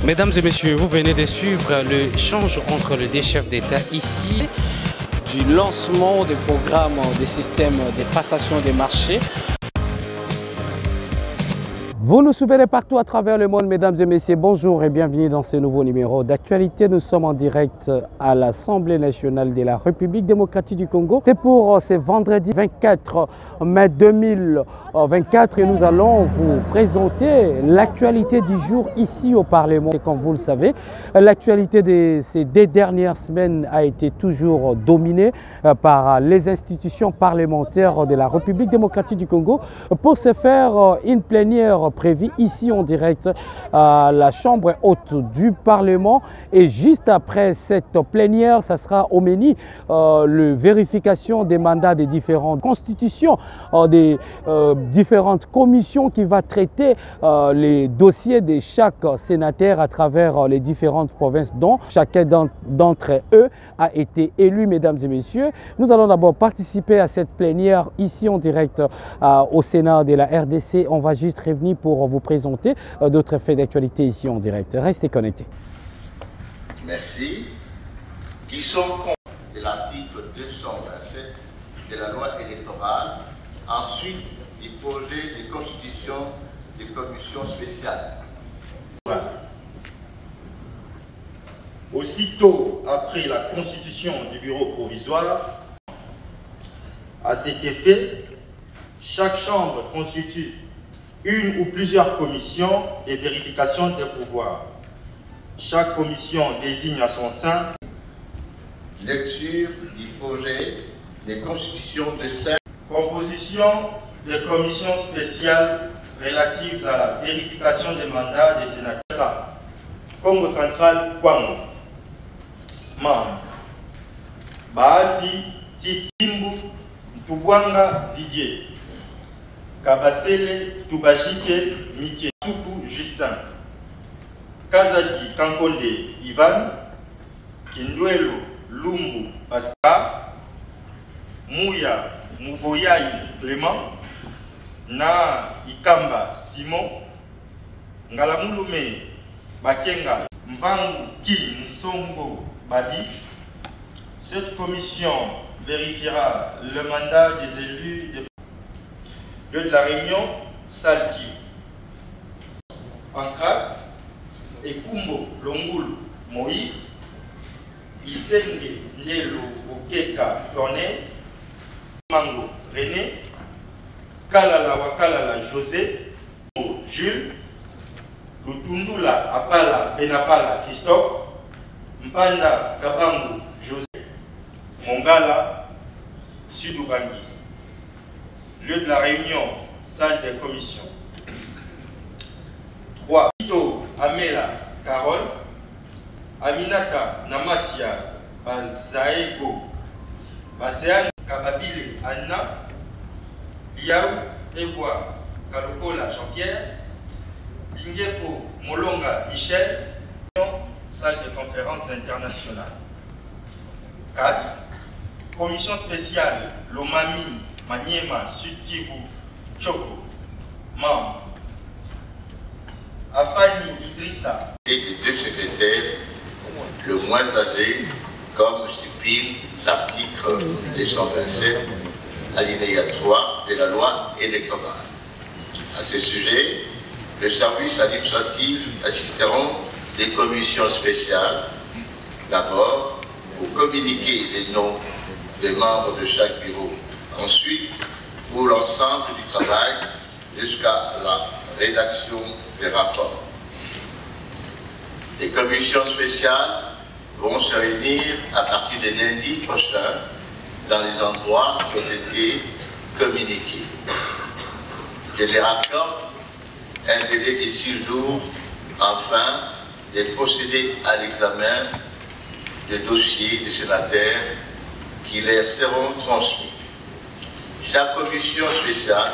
Mesdames et messieurs, vous venez de suivre l'échange entre les deux chefs d'État ici. Du lancement des programmes des systèmes de passation des marchés. Vous nous suivez partout à travers le monde, mesdames et messieurs. Bonjour et bienvenue dans ce nouveau numéro d'actualité. Nous sommes en direct à l'Assemblée nationale de la République démocratique du Congo. C'est pour ce vendredi 24 mai 2024 et nous allons vous présenter l'actualité du jour ici au Parlement. Et comme vous le savez, l'actualité de ces 2 dernières semaines a été toujours dominée par les institutions parlementaires de la République démocratique du Congo. Pour ce faire, une plénière prévu ici en direct à la Chambre haute du Parlement. Et juste après cette plénière, ça sera au menu la vérification des mandats des différentes constitutions, des différentes commissions qui va traiter les dossiers de chaque sénateur à travers les différentes provinces dont chacun d'entre eux a été élu, mesdames et messieurs. Nous allons d'abord participer à cette plénière ici en direct au Sénat de la RDC. On va juste revenir pour vous présenter d'autres faits d'actualité ici en direct. Restez connectés. Merci. Qui sont contre de l'article 227 de la loi électorale. Ensuite, du projet de constitution des commissions spéciales. Aussitôt après la constitution du bureau provisoire, à cet effet, chaque chambre constitue une ou plusieurs commissions de vérification des pouvoirs. Chaque commission désigne à son sein. Lecture du projet de constitution de 5. Composition des commissions spéciales relatives à la vérification des mandats des sénateurs. Congo central, Kwango. Membre. Bahati Titimbu Ntubwanga Didier. Kabasele Tubajike Mike Suku Justin. Kazadi Kankonde Ivan. Kindwelo Lumbu Basta. Mouya Muboyai Clément. Na Ikamba Simon. Ngalamulume Bakenga Mbangu Ki Nsongo Babi. Cette commission vérifiera le mandat des élus de la Réunion, Salki, Pancras, Ekumbo, Longoul, Moïse, Isenge, Ndelo, Okeka, Toné, Mango, René, Kalala Wakalala, José, Jules, Lutundula, Apala, Benapala, Christophe, Mpanda, Kabangu, José, Mongala, Sudoubangi. Lieu de la réunion, salle des commissions. 3. Tito Amela Carole, Aminata Namasia Bazaego, Basean Kababile Anna, Liaou Evoa Kalokola Jean-Pierre, Bingepo Molonga Michel, salle de conférence internationale. 4. Commission spéciale Lomami Maniema, Sud Kivu, Choko, membre. Afani Idrissa. Et des 2 secrétaires, le moins âgé, comme stipule l'article 227, alinéa 3 de la loi électorale. À ce sujet, le service administratif assisteront les commissions spéciales, d'abord pour communiquer les noms des membres de chaque bureau. Ensuite, pour l'ensemble du travail jusqu'à la rédaction des rapports. Les commissions spéciales vont se réunir à partir de lundi prochain dans les endroits qui ont été communiqués. Je les accorde un délai de 6 jours afin de procéder à l'examen des dossiers des sénateurs qui leur seront transmis. Chaque commission spéciale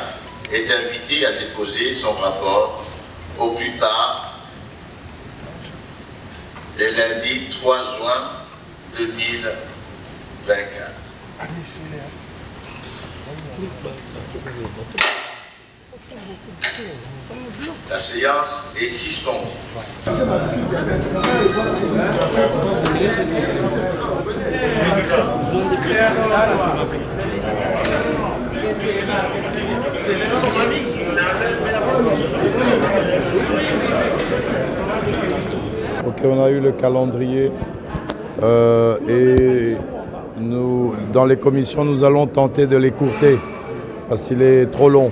est invitée à déposer son rapport au plus tard le lundi 3 juin 2024. La séance est suspendue. Ok, on a eu le calendrier et nous, dans les commissions, nous allons tenter de l'écourter parce qu'il est trop long.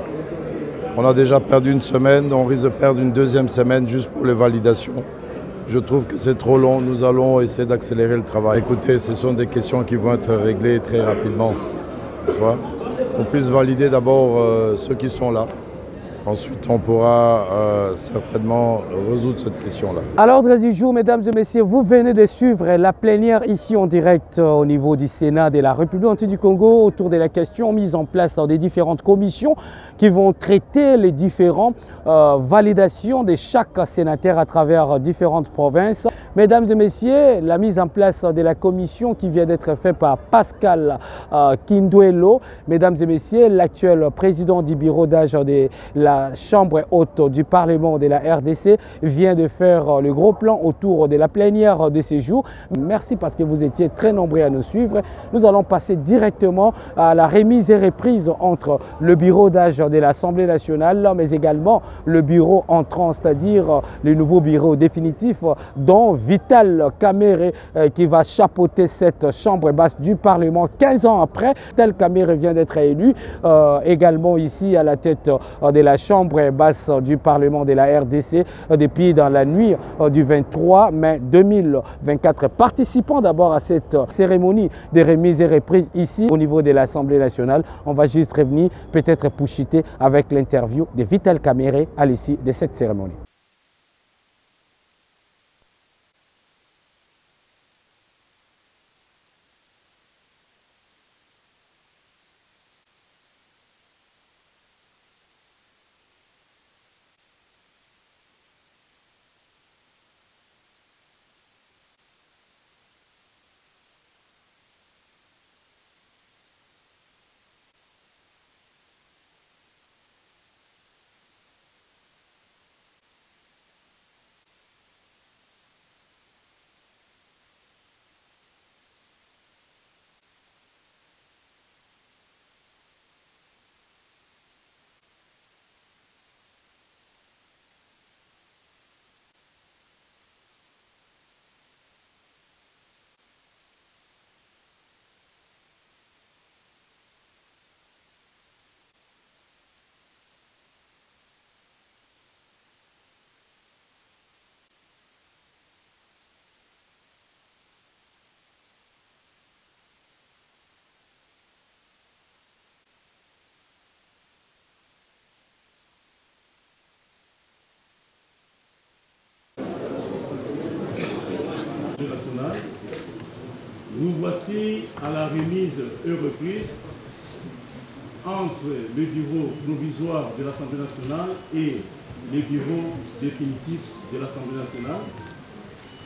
On a déjà perdu une semaine, on risque de perdre une deuxième semaine juste pour les validations. Je trouve que c'est trop long, nous allons essayer d'accélérer le travail. Écoutez, ce sont des questions qui vont être réglées très rapidement. On puisse valider d'abord ceux qui sont là. Ensuite, on pourra certainement résoudre cette question-là. À l'ordre du jour, mesdames et messieurs, vous venez de suivre la plénière ici en direct au niveau du Sénat de la République du Congo autour de la question mise en place dans des différentes commissions qui vont traiter les différentes validations de chaque sénateur à travers différentes provinces. Mesdames et messieurs, la mise en place de la commission qui vient d'être faite par Pascal Kinduelo, mesdames et messieurs, l'actuel président du bureau d'âge de la Chambre haute du Parlement de la RDC vient de faire le gros plan autour de la plénière de ces jours. Merci parce que vous étiez très nombreux à nous suivre. Nous allons passer directement à la remise et reprise entre le bureau d'âge de l'Assemblée nationale, mais également le bureau entrant, c'est-à-dire le nouveau bureau définitif dont Vital Kamerhe qui va chapeauter cette chambre basse du Parlement 15 ans après. Vital Kamerhe vient d'être élu également ici à la tête de la chambre basse du Parlement de la RDC depuis dans la nuit du 23 mai 2024. Participant d'abord à cette cérémonie de remise et reprise ici au niveau de l'Assemblée nationale. On va juste revenir peut-être pouchiter avec l'interview de Vital Kamerhe à l'issue de cette cérémonie. Nationale. Nous voici à la remise et reprise entre le bureau provisoire de l'Assemblée nationale et le bureau définitif de l'Assemblée nationale,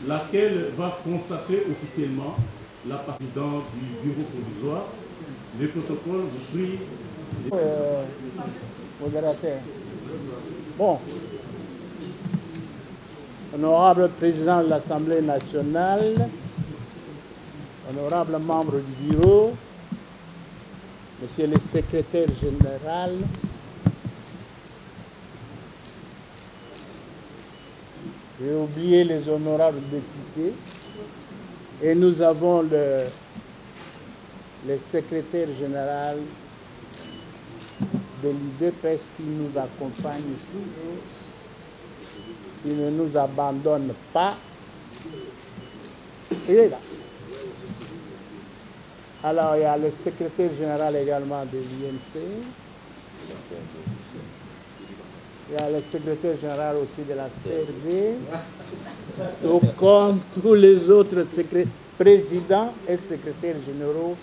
laquelle va consacrer officiellement la présidente du bureau provisoire. Le protocole vous prie. Modérateur. Bon. Honorable président de l'Assemblée nationale, honorable membre du bureau, monsieur le secrétaire général, j'ai oublié les honorables députés, et nous avons le secrétaire général de l'UDPS qui nous accompagne toujours. Il ne nous abandonne pas. Il est là. Alors, il y a le secrétaire général également de l'INC. Il y a le secrétaire général aussi de la CRD. Tout comme tous les autres présidents et secrétaires généraux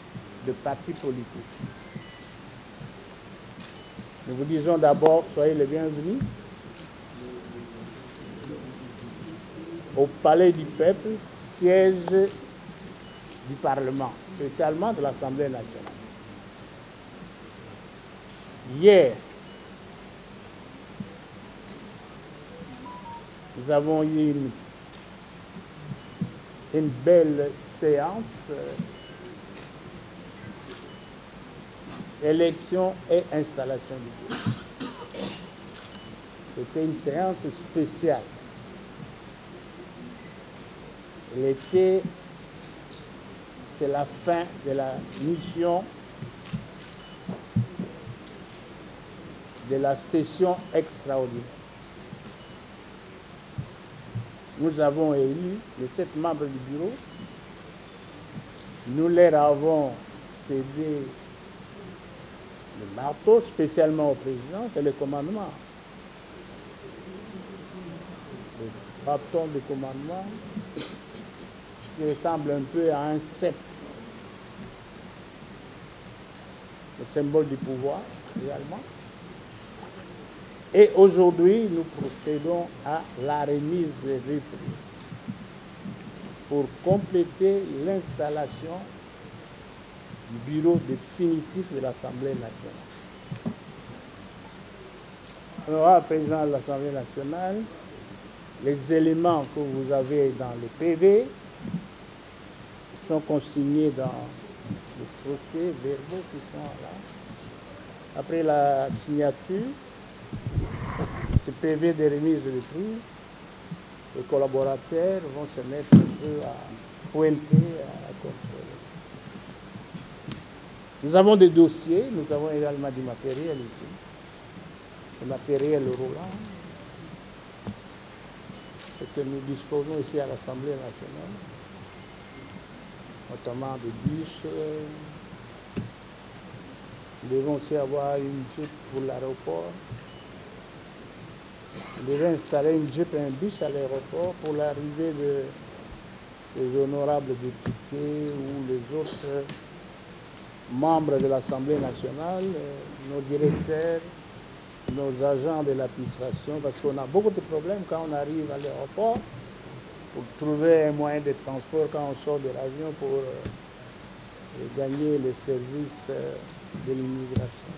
de partis politiques. Nous vous disons d'abord, soyez les bienvenus au Palais du Peuple, siège du Parlement, spécialement de l'Assemblée nationale. Hier, Nous avons eu une belle séance. Élection et installation du bureau. C'était une séance spéciale. L'été, c'est la fin de la mission de la session extraordinaire. Nous avons élu les 7 membres du bureau. Nous leur avons cédé le marteau, spécialement au président, c'est le commandement. Le bâton de commandement qui ressemble un peu à un sceptre. Le symbole du pouvoir, également. Et aujourd'hui, nous procédons à la remise des reprises pour compléter l'installation du bureau définitif de l'Assemblée nationale. Honorable président de l'Assemblée nationale, les éléments que vous avez dans le PV sont consignés dans les procès verbaux qui sont là. Après la signature, ce PV de remise de prix, les collaborateurs vont se mettre un peu à pointer, à contrôler. Nous avons des dossiers, nous avons également du matériel ici, le matériel roulant, ce que nous disposons ici à l'Assemblée nationale, notamment des bus. Nous devons aussi avoir une jeep pour l'aéroport. Nous devons installer une jeep et un bus à l'aéroport pour l'arrivée des honorables députés ou les autres membres de l'Assemblée nationale, nos directeurs, nos agents de l'administration, parce qu'on a beaucoup de problèmes quand on arrive à l'aéroport pour trouver un moyen de transport quand on sort de l'avion pour gagner les services de l'immigration.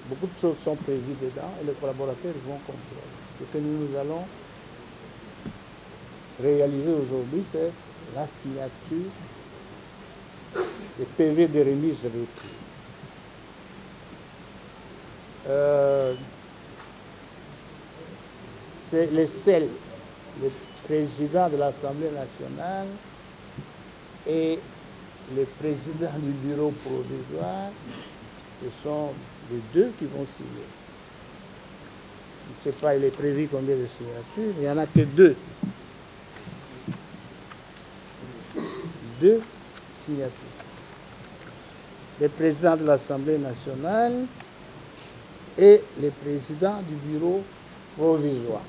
Beaucoup de choses sont prévues dedans et les collaborateurs vont contrôler. Ce que nous allons réaliser aujourd'hui, c'est la signature des PV de remise de reprises. C'est le président de l'Assemblée nationale et le président du bureau provisoire, ce sont les deux qui vont signer. Je ne sais pas, il est prévu combien de signatures, il n'y en a que 2. 2 signatures. Le président de l'Assemblée nationale et le président du bureau provisoire.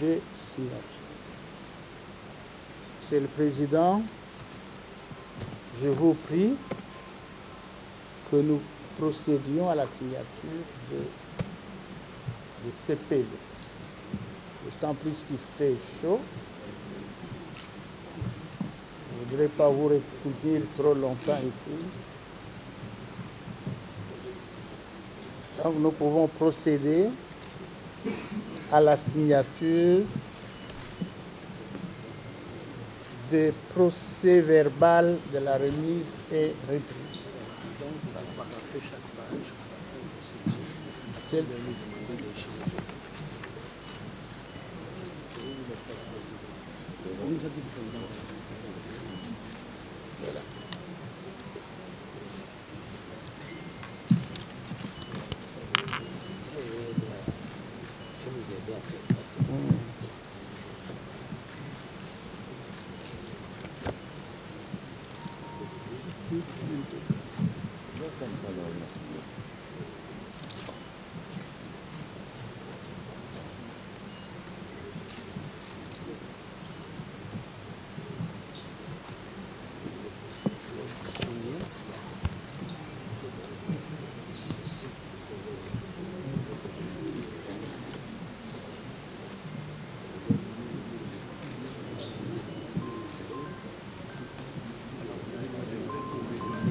2 signatures. C'est le président. Je vous prie que nous procédions à la signature de ce PV. D'autant plus qu'il fait chaud. Je ne voudrais pas vous retenir trop longtemps ici. Donc nous pouvons procéder à la signature des procès verbal de la remise et reprise. Donc, on va paraffer chaque page, à la fin du signer. Quel voilà.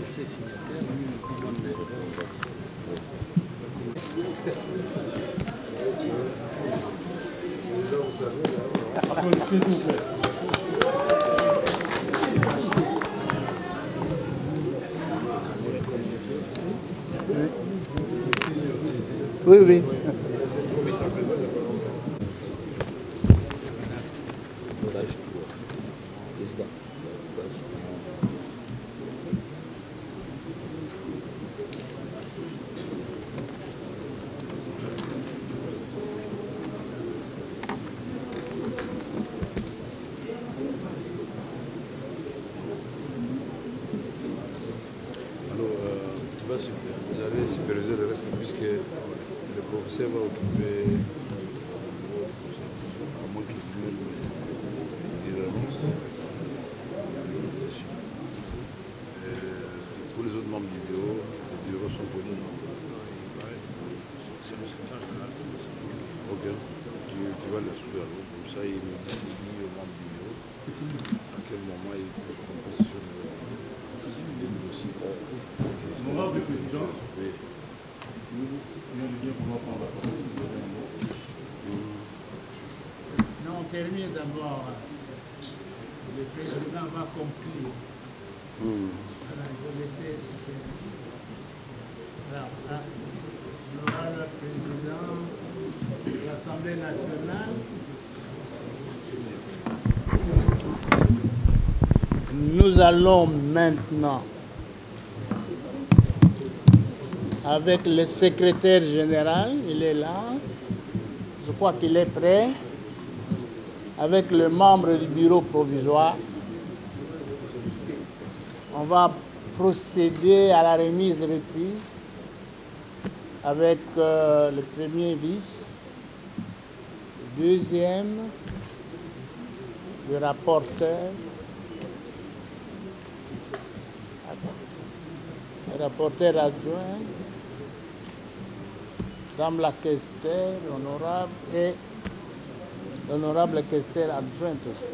Ces signataires, lui, il donne des... Applaudissez, s'il vous plaît. Oui, oui. Vous allez superviser le reste puisque le professeur va occuper à moins qu'il ait des annonces. Tous les autres membres du bureau sont connus. Ok, tu vas l'instruire alors, comme ça il dit aux membres du bureau à quel moment il faut prendre position de dossier. Honorable Président, Oui. nous venons de bien pouvoir prendre la parole si vous avez un mot. Non, on termine d'abord. Le président va conclure. Voilà, je vais laisser. Alors, l'honorable président de l'Assemblée nationale. Nous allons maintenant, avec le secrétaire général, il est là, je crois qu'il est prêt, avec le membre du bureau provisoire, on va procéder à la remise-reprise avec le premier vice, le deuxième, le rapporteur, adjoint, Madame la questeur honorable et l'honorable questeur adjointe aussi.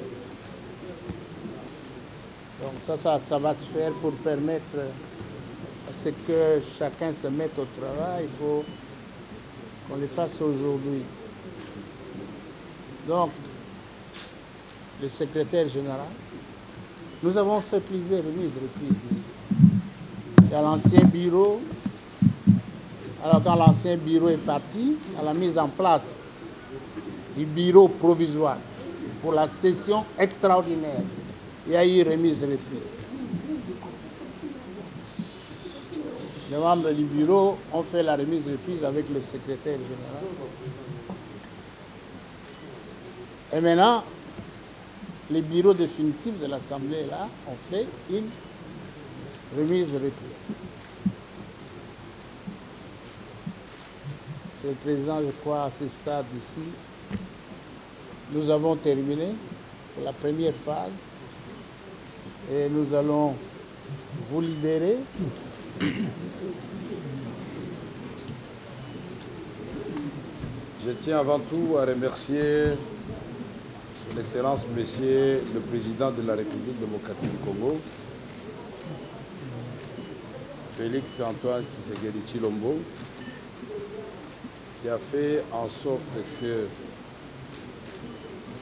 Donc ça va se faire pour permettre à ce que chacun se mette au travail. Il faut qu'on le fasse aujourd'hui. Donc, le secrétaire général, nous avons fait plusieurs remises. Il y a l'ancien bureau. Alors quand l'ancien bureau est parti, à la mise en place du bureau provisoire pour la session extraordinaire, il y a eu remise de reprise. Les membres du bureau ont fait la remise de reprise avec le secrétaire général. Et maintenant, les bureaux définitifs de l'Assemblée là ont fait une remise de reprise. Le président, je crois, à ce stade ici, nous avons terminé pour la première phase et nous allons vous libérer. Je tiens avant tout à remercier son Excellence, Monsieur le Président de la République démocratique du Congo, Félix Antoine Tshisekedi Tshilombo, qui a fait en sorte que,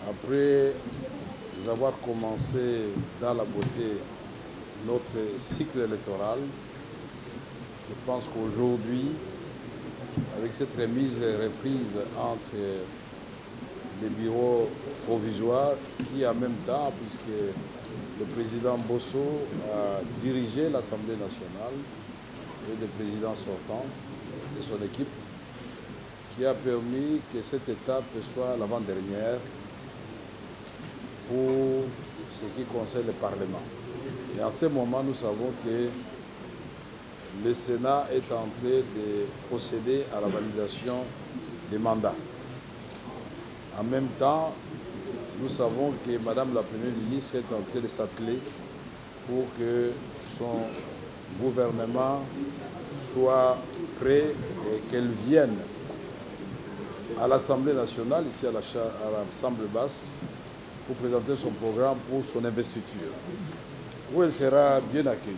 après avoir commencé dans la beauté notre cycle électoral, je pense qu'aujourd'hui, avec cette remise et reprise entre les bureaux provisoires, qui en même temps, puisque le président Bosso a dirigé l'Assemblée nationale, et le président sortant et son équipe, qui a permis que cette étape soit l'avant-dernière pour ce qui concerne le Parlement. Et en ce moment, nous savons que le Sénat est en train de procéder à la validation des mandats. En même temps, nous savons que Madame la Première ministre est en train de s'atteler pour que son gouvernement soit prêt et qu'elle vienne à l'Assemblée nationale, ici à l'Assemblée basse, pour présenter son programme pour son investiture, où elle sera bien accueillie.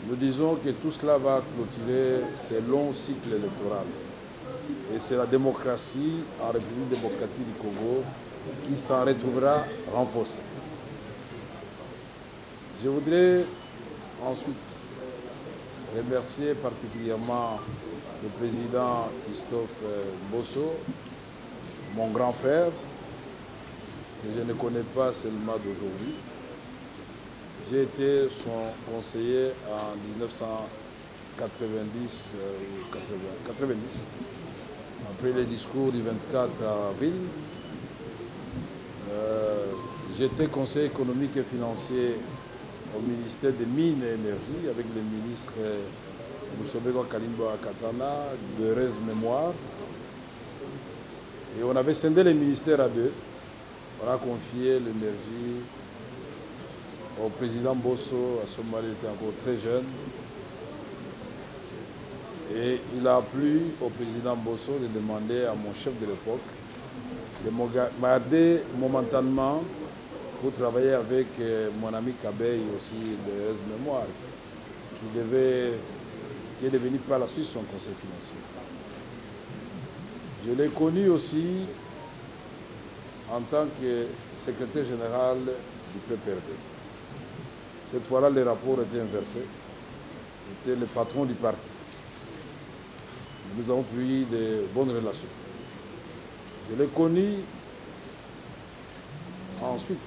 Nous disons que tout cela va clôturer ces longs cycles électoraux. Et c'est la démocratie en République démocratique du Congo qui s'en retrouvera renforcée. Je voudrais ensuite remercier particulièrement le président Christophe Bosso, mon grand frère, que je ne connais pas seulement d'aujourd'hui. J'ai été son conseiller en 1990, après le discours du 24 avril. J'étais conseiller économique et financier au ministère des Mines et Énergie avec le ministre Mousobego Kalimbo Akatana, de heureuse mémoire. Et on avait scindé les ministères à deux. On a confié l'énergie au président Bosso. À ce moment-là, il était encore très jeune. Et il a plu au président Bosso de demander à mon chef de l'époque de me garder momentanément pour travailler avec mon ami Kabeï aussi de heureuse mémoire, qui est devenu par la suite son conseil financier. Je l'ai connu aussi en tant que secrétaire général du PPRD. Cette fois-là, les rapports étaient inversés. J'étais le patron du parti. Nous avons eu de bonnes relations. Je l'ai connu ensuite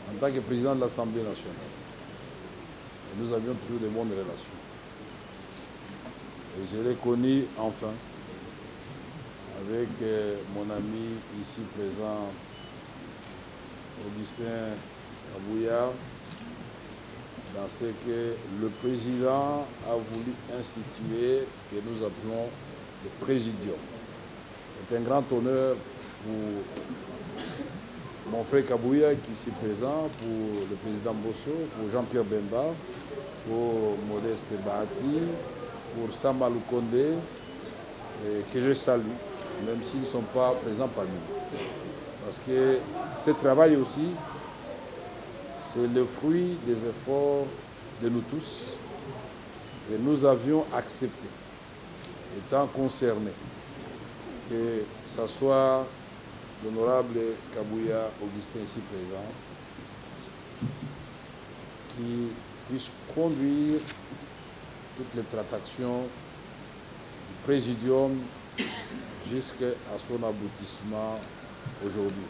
en tant que président de l'Assemblée nationale. Et nous avions toujours de bonnes relations. Et je l'ai connu enfin avec mon ami ici présent, Augustin Kabouya, dans ce que le président a voulu instituer, que nous appelons le présidium. C'est un grand honneur pour mon frère Kabouya qui est ici présent, pour le président Bosso, pour Jean-Pierre Bemba, pour Modeste Bahati, pour Samba Lukonde, que je salue, même s'ils ne sont pas présents parmi nous. Parce que ce travail aussi, c'est le fruit des efforts de nous tous que nous avions accepté, étant concernés, que ce soit l'honorable Kabouya Augustin ici présent, qui puisse conduire toutes les tractations du présidium jusqu'à son aboutissement aujourd'hui.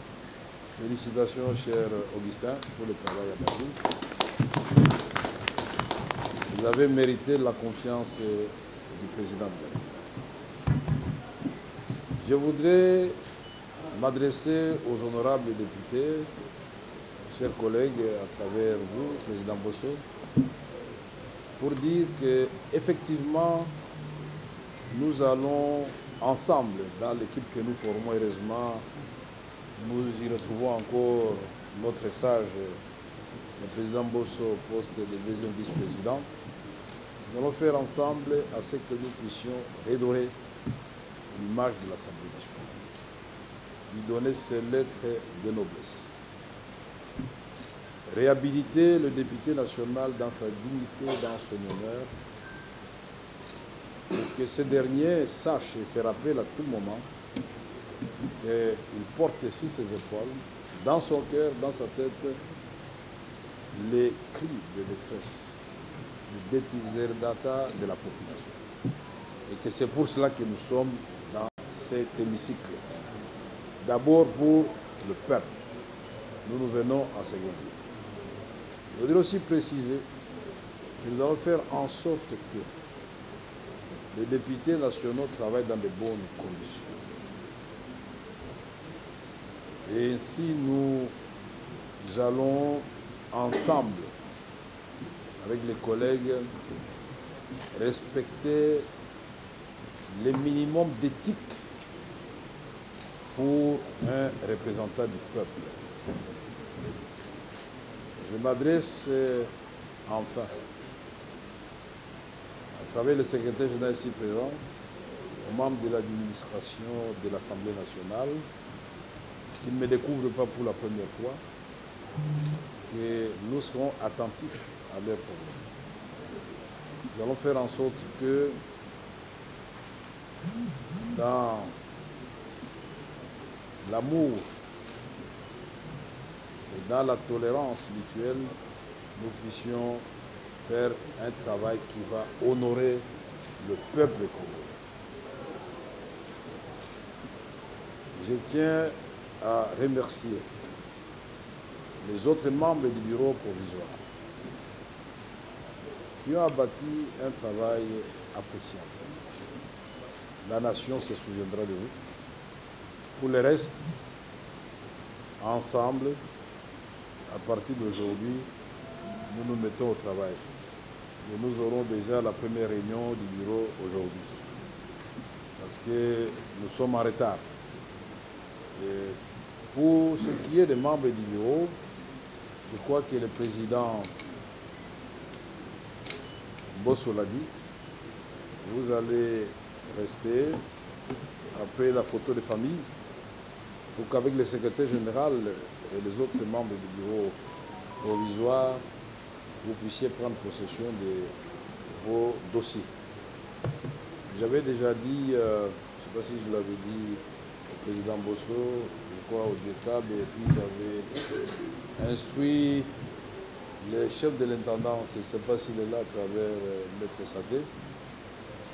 Félicitations, cher Augustin, pour le travail abattu. Vous avez mérité la confiance du président de la République. Je voudrais m'adresser aux honorables députés, chers collègues, à travers vous, président Bosso, pour dire qu'effectivement, nous allons ensemble, dans l'équipe que nous formons, heureusement, nous y retrouvons encore notre sage, le président Bosso, au poste de deuxième vice-président. Nous allons faire ensemble à ce que nous puissions redorer l'image de l'Assemblée nationale, lui donner ses lettres de noblesse, réhabiliter le député national dans sa dignité, dans son honneur, pour que ce dernier sache et se rappelle à tout moment qu'il porte sur ses épaules, dans son cœur, dans sa tête, les cris de détresse, le déserdata de la population. Et que c'est pour cela que nous sommes dans cet hémicycle. D'abord pour le peuple. Nous nous venons en second lieu. Je voudrais aussi préciser que nous allons faire en sorte que les députés nationaux travaillent dans de bonnes conditions. Et ainsi, nous allons ensemble, avec les collègues, respecter les minimums d'éthique pour un représentant du peuple. Je m'adresse enfin, à travers le secrétaire général ici présent, aux membres de l'administration de l'Assemblée nationale, qui ne me découvrent pas pour la première fois, que nous serons attentifs à leurs problèmes. Nous allons faire en sorte que dans l'amour et dans la tolérance mutuelle, nous puissions faire un travail qui va honorer le peuple congolais. Je tiens à remercier les autres membres du bureau provisoire qui ont abattu un travail appréciable. La nation se souviendra de vous. Pour le reste, ensemble, à partir d'aujourd'hui, nous nous mettons au travail. Et nous aurons déjà la première réunion du bureau aujourd'hui. Parce que nous sommes en retard. Et pour ce qui est des membres du bureau, je crois que le président Bosso l'a dit, vous allez rester après la photo de famille pour qu'avec le secrétaire général et les autres membres du bureau provisoire, vous puissiez prendre possession de vos dossiers. J'avais déjà dit, je ne sais pas si je l'avais dit au président Bosso, je crois au DECAB, et puis j'avais instruit le chef de l'intendance, je ne sais pas s'il est là à travers Maître Sadé,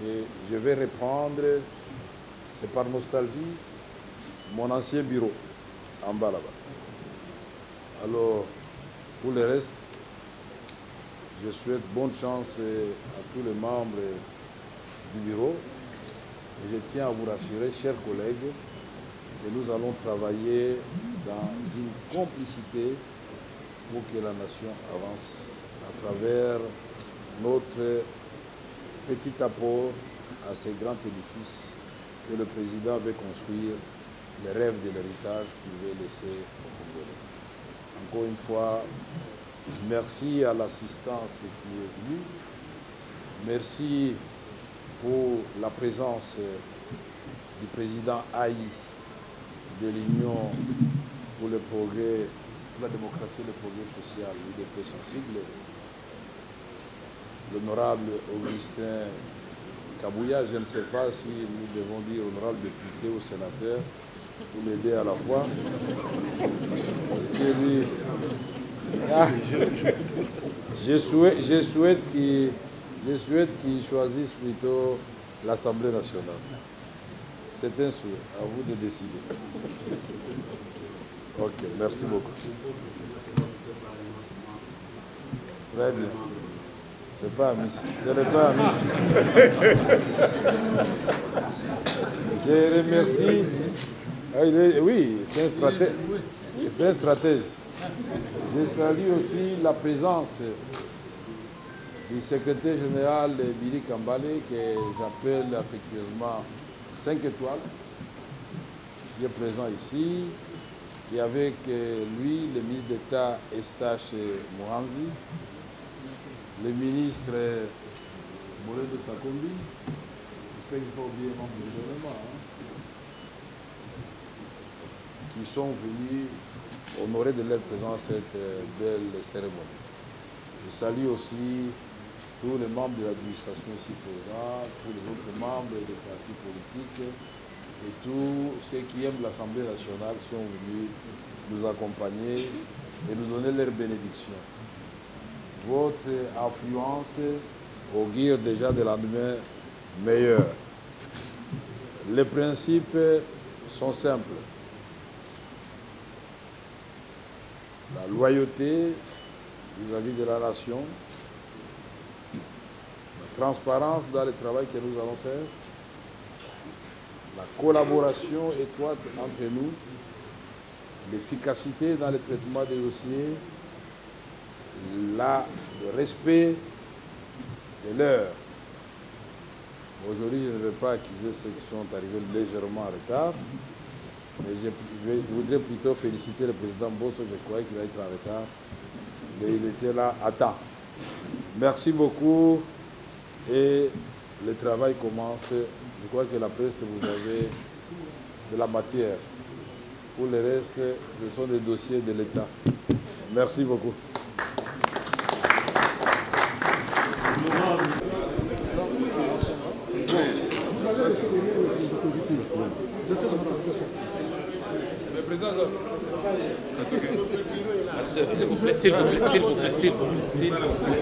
et je vais reprendre, c'est par nostalgie, mon ancien bureau, en bas là-bas. Alors, pour le reste, je souhaite bonne chance à tous les membres du bureau. Et je tiens à vous rassurer, chers collègues, que nous allons travailler dans une complicité pour que la nation avance à travers notre petit apport à ce grand édifice que le président veut construire, le rêve de l'héritage qu'il veut laisser au Congolais. Encore une fois, merci à l'assistance qui est venue. Merci pour la présence du président Haï de l'Union pour le progrès, pour la démocratie et le progrès social, l'IDP sensible, l'honorable Augustin Kabouya, je ne sais pas si nous devons dire honorable député ou sénateur, pour l'aider à la fois. Parce que lui, je souhaite qu'il choisisse plutôt l'Assemblée nationale. C'est un souhait, à vous de décider. Ok, merci beaucoup. Très bien. Ce n'est pas un miss. Ce n'est pas un miss. Je remercie. Oui, c'est un stratège. C'est un stratège. Je salue aussi la présence du secrétaire général Billy Kambale, que j'appelle affectueusement 5 étoiles, qui est présent ici, et avec lui le ministre d'État Estache Mouranzi, le ministre Molé de Sakombi, j'espère qu'il ne faut pas oublier les membres du gouvernement, qui sont venus honorer de leur présence cette belle cérémonie. Je salue aussi tous les membres de l'administration ici présents, tous les autres membres des partis politiques et tous ceux qui aiment l'Assemblée nationale qui sont venus nous accompagner et nous donner leur bénédiction. Votre affluence augure déjà des lendemains meilleurs. Les principes sont simples. La loyauté vis-à-vis de la nation, la transparence dans le travail que nous allons faire, la collaboration étroite entre nous, l'efficacité dans le traitement des dossiers, le respect de l'heure. Aujourd'hui, je ne vais pas accuser ceux qui sont arrivés légèrement en retard, mais je voudrais plutôt féliciter le président Bosso. Je croyais qu'il allait être en retard, mais il était là à temps. Merci beaucoup et le travail commence. Je crois que la presse, vous avez de la matière. Pour le reste, ce sont des dossiers de l'État. Merci beaucoup. Vous avez laissez les autorités sortir. Le président, s'il vous plaît, s'il vous plaît, s'il vous plaît, s'il vous plaît, s'il vous plaît.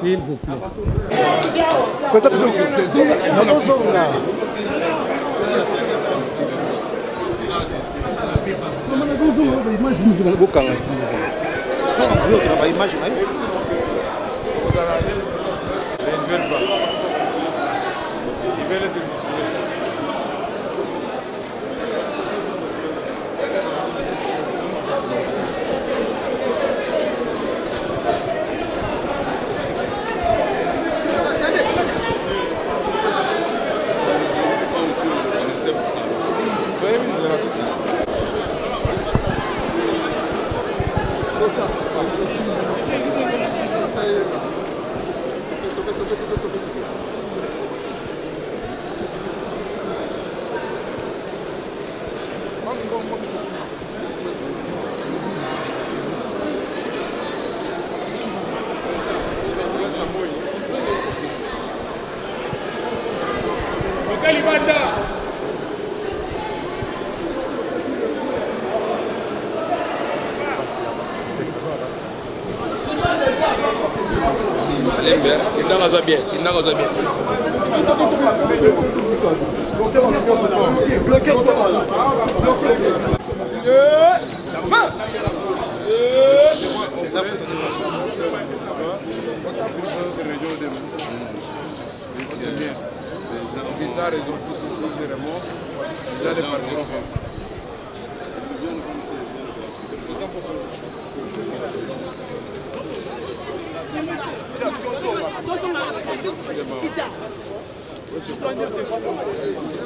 S'il vous plaît.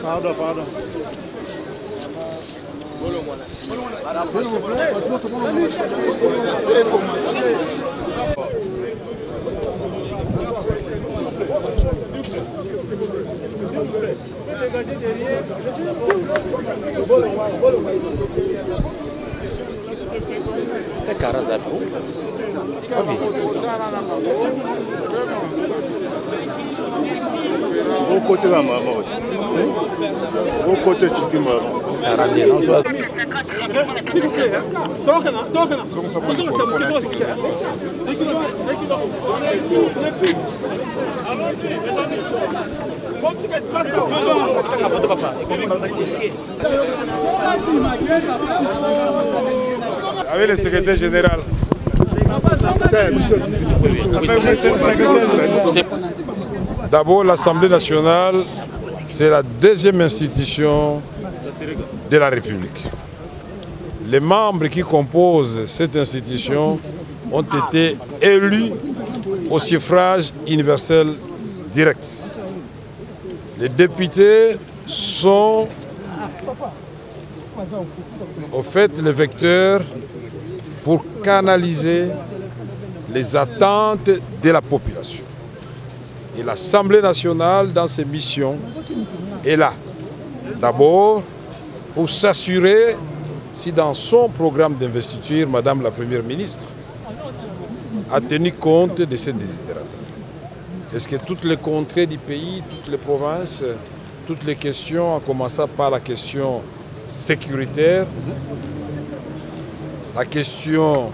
Pardon, pardon. Au côté de la maman. Au côté de Chipi Maman. S'il vous plaît, avec le secrétaire général. D'abord, l'Assemblée nationale, c'est la deuxième institution de la République. Les membres qui composent cette institution ont été élus au suffrage universel direct. Les députés sont au fait les vecteurs pour canaliser les attentes de la population. Et l'Assemblée nationale, dans ses missions, est là. D'abord, pour s'assurer si dans son programme d'investiture, Madame la Première ministre a tenu compte de ces desiderata. Est-ce que toutes les contrées du pays, toutes les provinces, toutes les questions, en commençant par la question sécuritaire, la question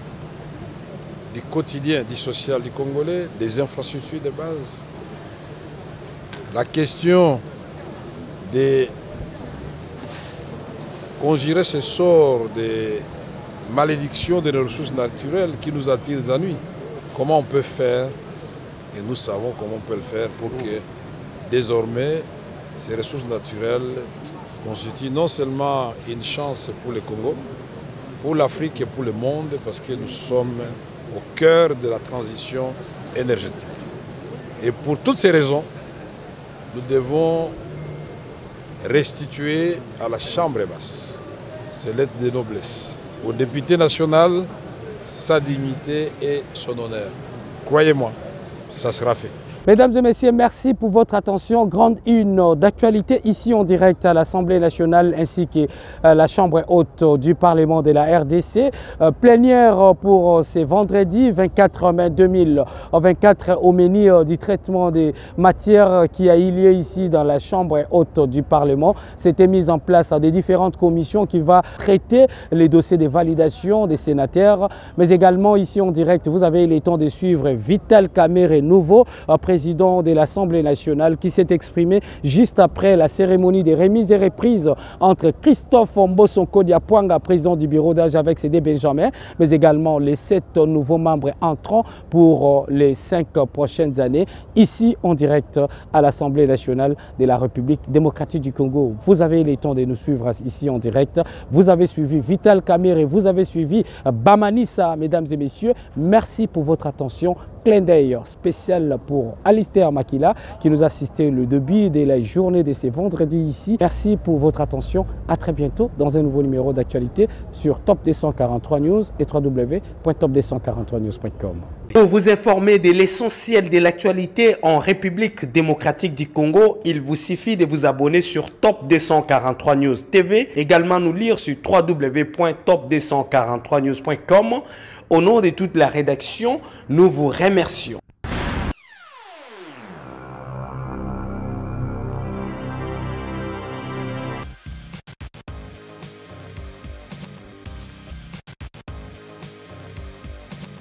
du quotidien, du social du Congolais, des infrastructures de base, la question de conjurer ce sort de malédiction de nos ressources naturelles qui nous attirent les ennuis. Comment on peut faire, et nous savons comment on peut le faire pour que désormais ces ressources naturelles constituent non seulement une chance pour le Congo, pour l'Afrique et pour le monde, parce que nous sommes au cœur de la transition énergétique. Et pour toutes ces raisons, nous devons restituer à la Chambre basse ses lettres de noblesse, au député national sa dignité et son honneur. Croyez-moi, ça sera fait. Mesdames et messieurs, merci pour votre attention. Grande une d'actualité ici en direct à l'Assemblée nationale ainsi que la Chambre haute du Parlement de la RDC. Plénière pour ce vendredi 24 mai 2024 au menu du traitement des matières qui a eu lieu ici dans la Chambre haute du Parlement. C'était mis en place des différentes commissions qui va traiter les dossiers de validation des sénateurs. Mais également ici en direct, vous avez eu le temps de suivre Vital Kamerhe Nouveau, président de l'Assemblée nationale, qui s'est exprimé juste après la cérémonie de remise et reprise entre Christophe Mbosonko Diapwanga, président du bureau d'âge avec CD Benjamin, mais également les 7 nouveaux membres entrants pour les 5 prochaines années, ici en direct à l'Assemblée nationale de la République démocratique du Congo. Vous avez eu le temps de nous suivre ici en direct. Vous avez suivi Vital Kamerhe, vous avez suivi Bamanissa, mesdames et messieurs. Merci pour votre attention. Clin d'œil spécial pour Alistair Makila qui nous a assisté le début de la journée de ce vendredi ici. Merci pour votre attention. À très bientôt dans un nouveau numéro d'actualité sur Top 243 News et www.top243news.com. Pour vous informer de l'essentiel de l'actualité en République démocratique du Congo, il vous suffit de vous abonner sur Top 243 News TV. Également nous lire sur www.top243news.com. Au nom de toute la rédaction, nous vous remercions.